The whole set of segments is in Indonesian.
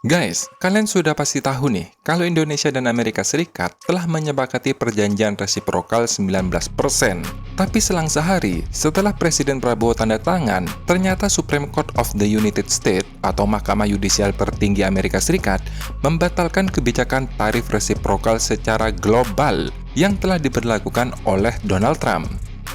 Guys, kalian sudah pasti tahu nih, kalau Indonesia dan Amerika Serikat telah menyepakati perjanjian resiprokal 19%. Tapi selang sehari, setelah Presiden Prabowo tanda tangan, ternyata Supreme Court of the United States atau Mahkamah Yudisial tertinggi Amerika Serikat membatalkan kebijakan tarif resiprokal secara global yang telah diberlakukan oleh Donald Trump.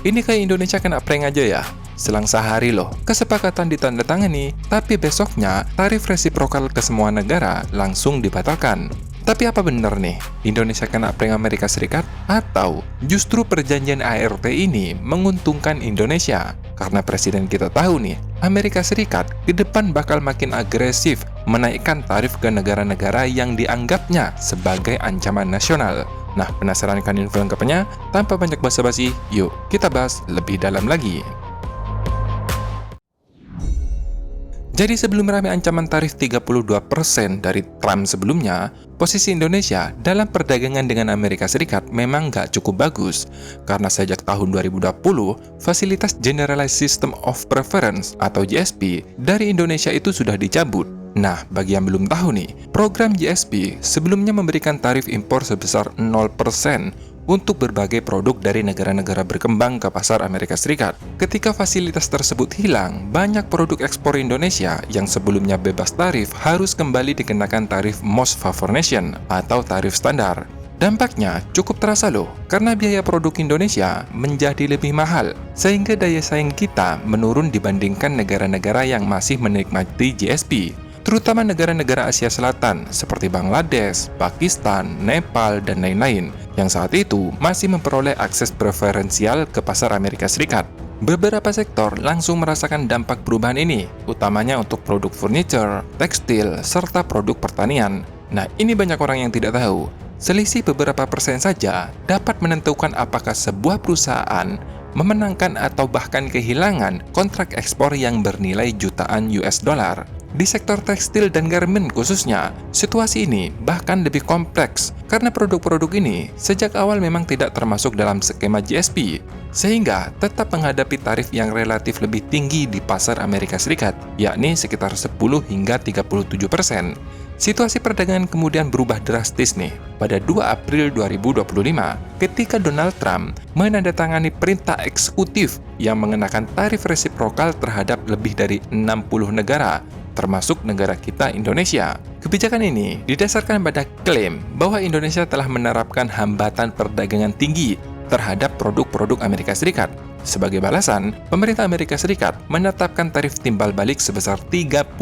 Ini kayak Indonesia kena prank aja ya. Selang sehari loh, kesepakatan ditandatangani, tapi besoknya tarif resiprokal ke semua negara langsung dibatalkan. Tapi apa benar nih, Indonesia kena prank Amerika Serikat? Atau justru perjanjian ART ini menguntungkan Indonesia? Karena presiden kita tahu nih, Amerika Serikat ke depan bakal makin agresif menaikkan tarif ke negara-negara yang dianggapnya sebagai ancaman nasional. Nah, penasaran kan info lengkapnya? Tanpa banyak basa-basi, yuk kita bahas lebih dalam lagi. Jadi sebelum ramai ancaman tarif 32% dari Trump sebelumnya, posisi Indonesia dalam perdagangan dengan Amerika Serikat memang nggak cukup bagus. Karena sejak tahun 2020, fasilitas Generalized System of Preference atau GSP dari Indonesia itu sudah dicabut. Nah, bagi yang belum tahu nih, program GSP sebelumnya memberikan tarif impor sebesar 0% untuk berbagai produk dari negara-negara berkembang ke pasar Amerika Serikat. Ketika fasilitas tersebut hilang, banyak produk ekspor Indonesia yang sebelumnya bebas tarif harus kembali dikenakan tarif Most Favored Nation atau tarif standar. Dampaknya cukup terasa loh, karena biaya produk Indonesia menjadi lebih mahal, sehingga daya saing kita menurun dibandingkan negara-negara yang masih menikmati GSP. Terutama negara-negara Asia Selatan seperti Bangladesh, Pakistan, Nepal, dan lain-lain yang saat itu masih memperoleh akses preferensial ke pasar Amerika Serikat. Beberapa sektor langsung merasakan dampak perubahan ini, utamanya untuk produk furniture, tekstil, serta produk pertanian. Nah, ini banyak orang yang tidak tahu. Selisih beberapa persen saja dapat menentukan apakah sebuah perusahaan memenangkan atau bahkan kehilangan kontrak ekspor yang bernilai jutaan US dollar. Di sektor tekstil dan garment khususnya, situasi ini bahkan lebih kompleks karena produk-produk ini sejak awal memang tidak termasuk dalam skema GSP, sehingga tetap menghadapi tarif yang relatif lebih tinggi di pasar Amerika Serikat, yakni sekitar 10 hingga 37%. Situasi perdagangan kemudian berubah drastis nih pada 2 April 2025 ketika Donald Trump menandatangani perintah eksekutif yang mengenakan tarif resiprokal terhadap lebih dari 60 negara, termasuk negara kita Indonesia. Kebijakan ini didasarkan pada klaim bahwa Indonesia telah menerapkan hambatan perdagangan tinggi terhadap produk-produk Amerika Serikat. Sebagai balasan, pemerintah Amerika Serikat menetapkan tarif timbal balik sebesar 32%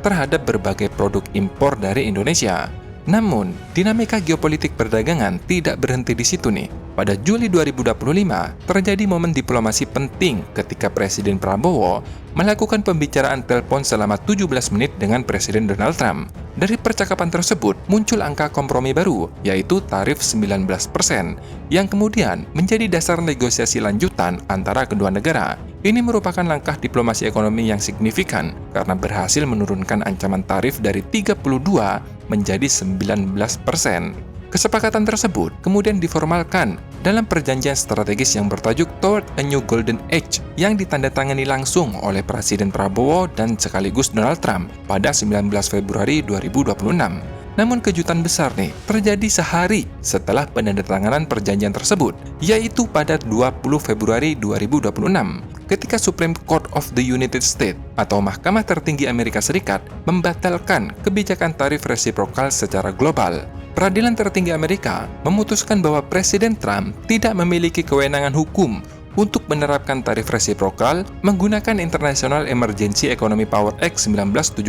terhadap berbagai produk impor dari Indonesia. Namun, dinamika geopolitik perdagangan tidak berhenti di situ nih. Pada Juli 2025, terjadi momen diplomasi penting ketika Presiden Prabowo melakukan pembicaraan telepon selama 17 menit dengan Presiden Donald Trump. Dari percakapan tersebut, muncul angka kompromi baru, yaitu tarif 19%, yang kemudian menjadi dasar negosiasi lanjutan antara kedua negara. Ini merupakan langkah diplomasi ekonomi yang signifikan karena berhasil menurunkan ancaman tarif dari 32 menjadi 19%. Kesepakatan tersebut kemudian diformalkan dalam perjanjian strategis yang bertajuk Toward a New Golden Age yang ditandatangani langsung oleh Presiden Prabowo dan sekaligus Donald Trump pada 19 Februari 2026. Namun kejutan besar nih terjadi sehari setelah penandatanganan perjanjian tersebut, yaitu pada 20 Februari 2026, ketika Supreme Court of the United States atau Mahkamah Tertinggi Amerika Serikat membatalkan kebijakan tarif resiprokal secara global. Peradilan tertinggi Amerika memutuskan bahwa Presiden Trump tidak memiliki kewenangan hukum untuk menerapkan tarif resiprokal menggunakan International Emergency Economic Power Act 1977.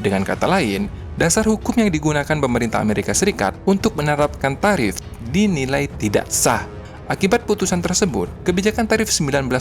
Dengan kata lain, dasar hukum yang digunakan pemerintah Amerika Serikat untuk menerapkan tarif dinilai tidak sah. Akibat putusan tersebut, kebijakan tarif 19%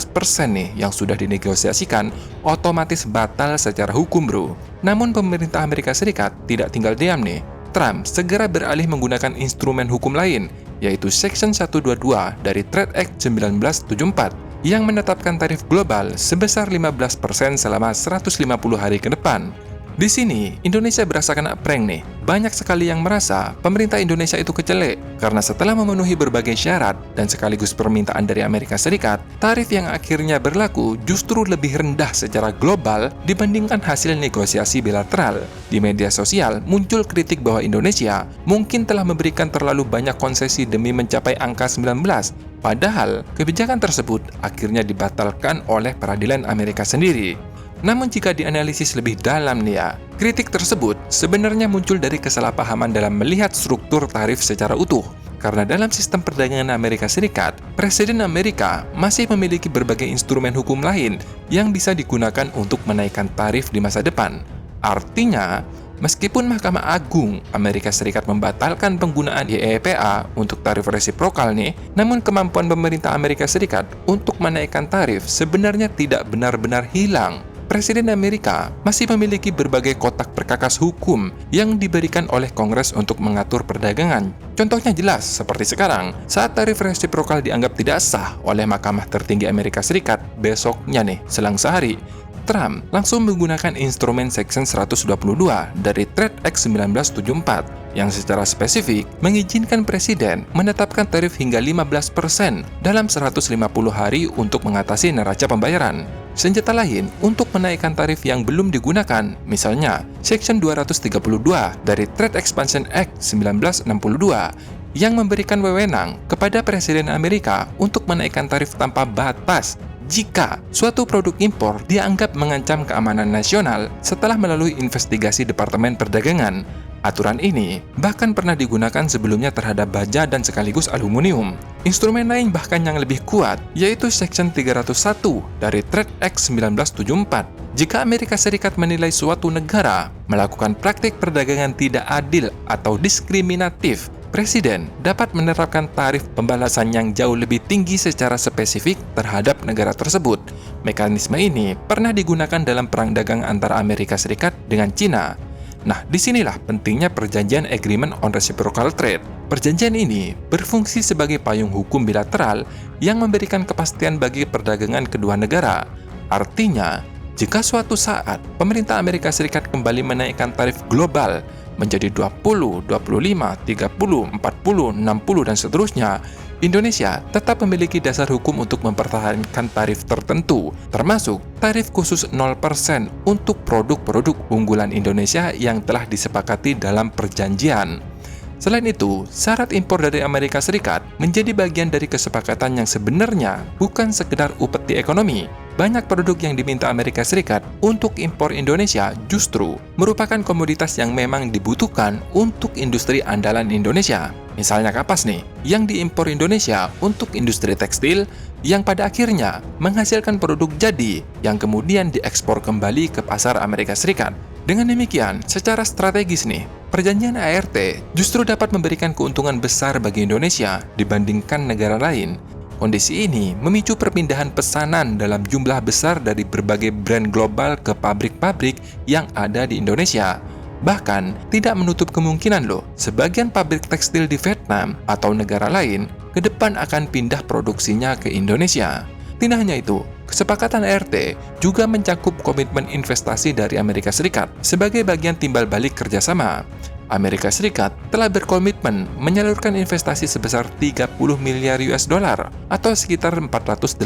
nih yang sudah dinegosiasikan otomatis batal secara hukum, bro. Namun pemerintah Amerika Serikat tidak tinggal diam nih. Trump segera beralih menggunakan instrumen hukum lain, yaitu Section 122 dari Trade Act 1974 yang menetapkan tarif global sebesar 15% selama 150 hari ke depan. Di sini, Indonesia berasa kena prank nih. Banyak sekali yang merasa pemerintah Indonesia itu kecelek karena setelah memenuhi berbagai syarat dan sekaligus permintaan dari Amerika Serikat, tarif yang akhirnya berlaku justru lebih rendah secara global dibandingkan hasil negosiasi bilateral. Di media sosial muncul kritik bahwa Indonesia mungkin telah memberikan terlalu banyak konsesi demi mencapai angka 19. Padahal, kebijakan tersebut akhirnya dibatalkan oleh peradilan Amerika sendiri. Namun jika dianalisis lebih dalam nih ya, kritik tersebut sebenarnya muncul dari kesalahpahaman dalam melihat struktur tarif secara utuh. Karena dalam sistem perdagangan Amerika Serikat, Presiden Amerika masih memiliki berbagai instrumen hukum lain yang bisa digunakan untuk menaikkan tarif di masa depan. Artinya, meskipun Mahkamah Agung Amerika Serikat membatalkan penggunaan IEEPA untuk tarif resiprokal nih, namun kemampuan pemerintah Amerika Serikat untuk menaikkan tarif sebenarnya tidak benar-benar hilang. Presiden Amerika masih memiliki berbagai kotak perkakas hukum yang diberikan oleh Kongres untuk mengatur perdagangan. Contohnya jelas seperti sekarang, saat tarif resiprokal dianggap tidak sah oleh Mahkamah Tertinggi Amerika Serikat, besoknya nih, selang sehari, Trump langsung menggunakan instrumen Section 122 dari Trade Act 1974 yang secara spesifik mengizinkan presiden menetapkan tarif hingga 15% dalam 150 hari untuk mengatasi neraca pembayaran. Senjata lain untuk menaikkan tarif yang belum digunakan, misalnya Section 232 dari Trade Expansion Act 1962 yang memberikan wewenang kepada Presiden Amerika untuk menaikkan tarif tanpa batas jika suatu produk impor dianggap mengancam keamanan nasional setelah melalui investigasi Departemen Perdagangan. Aturan ini bahkan pernah digunakan sebelumnya terhadap baja dan sekaligus aluminium. Instrumen lain bahkan yang lebih kuat, yaitu Section 301 dari Trade Act 1974. Jika Amerika Serikat menilai suatu negara melakukan praktik perdagangan tidak adil atau diskriminatif, Presiden dapat menerapkan tarif pembalasan yang jauh lebih tinggi secara spesifik terhadap negara tersebut. Mekanisme ini pernah digunakan dalam perang dagang antara Amerika Serikat dengan Cina. Nah, disinilah pentingnya perjanjian Agreement on Reciprocal Trade. Perjanjian ini berfungsi sebagai payung hukum bilateral yang memberikan kepastian bagi perdagangan kedua negara. Artinya, jika suatu saat pemerintah Amerika Serikat kembali menaikkan tarif global menjadi 20, 25, 30, 40, 60, dan seterusnya, Indonesia tetap memiliki dasar hukum untuk mempertahankan tarif tertentu, termasuk tarif khusus 0% untuk produk-produk unggulan Indonesia yang telah disepakati dalam perjanjian. Selain itu, syarat impor dari Amerika Serikat menjadi bagian dari kesepakatan yang sebenarnya bukan sekedar upeti ekonomi. Banyak produk yang diminta Amerika Serikat untuk impor Indonesia justru merupakan komoditas yang memang dibutuhkan untuk industri andalan Indonesia. Misalnya kapas nih, yang diimpor Indonesia untuk industri tekstil yang pada akhirnya menghasilkan produk jadi yang kemudian diekspor kembali ke pasar Amerika Serikat. Dengan demikian, secara strategis nih, perjanjian ART justru dapat memberikan keuntungan besar bagi Indonesia dibandingkan negara lain. Kondisi ini memicu perpindahan pesanan dalam jumlah besar dari berbagai brand global ke pabrik-pabrik yang ada di Indonesia. Bahkan, tidak menutup kemungkinan loh, sebagian pabrik tekstil di Vietnam atau negara lain ke depan akan pindah produksinya ke Indonesia. Tidak hanya itu, kesepakatan ART juga mencakup komitmen investasi dari Amerika Serikat sebagai bagian timbal balik kerjasama. Amerika Serikat telah berkomitmen menyalurkan investasi sebesar 30 miliar US dollar atau sekitar 480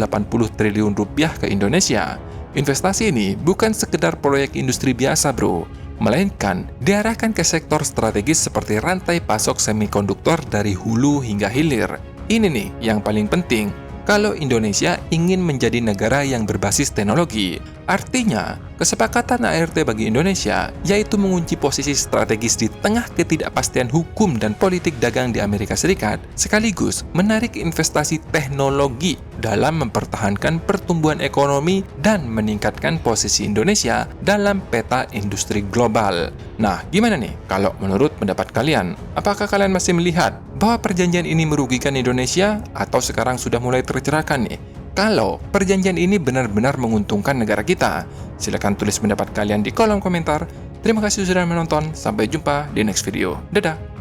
triliun rupiah ke Indonesia. Investasi ini bukan sekedar proyek industri biasa bro, melainkan diarahkan ke sektor strategis seperti rantai pasok semikonduktor dari hulu hingga hilir. Ini nih yang paling penting kalau Indonesia ingin menjadi negara yang berbasis teknologi. Artinya, kesepakatan ART bagi Indonesia yaitu mengunci posisi strategis di tengah ketidakpastian hukum dan politik dagang di Amerika Serikat, sekaligus menarik investasi teknologi dalam mempertahankan pertumbuhan ekonomi dan meningkatkan posisi Indonesia dalam peta industri global. Nah, gimana nih kalau menurut pendapat kalian? Apakah kalian masih melihat bahwa perjanjian ini merugikan Indonesia atau sekarang sudah mulai tercerahkan nih? Kalau perjanjian ini benar-benar menguntungkan negara kita, silakan tulis pendapat kalian di kolom komentar. Terima kasih sudah menonton, sampai jumpa di next video. Dadah!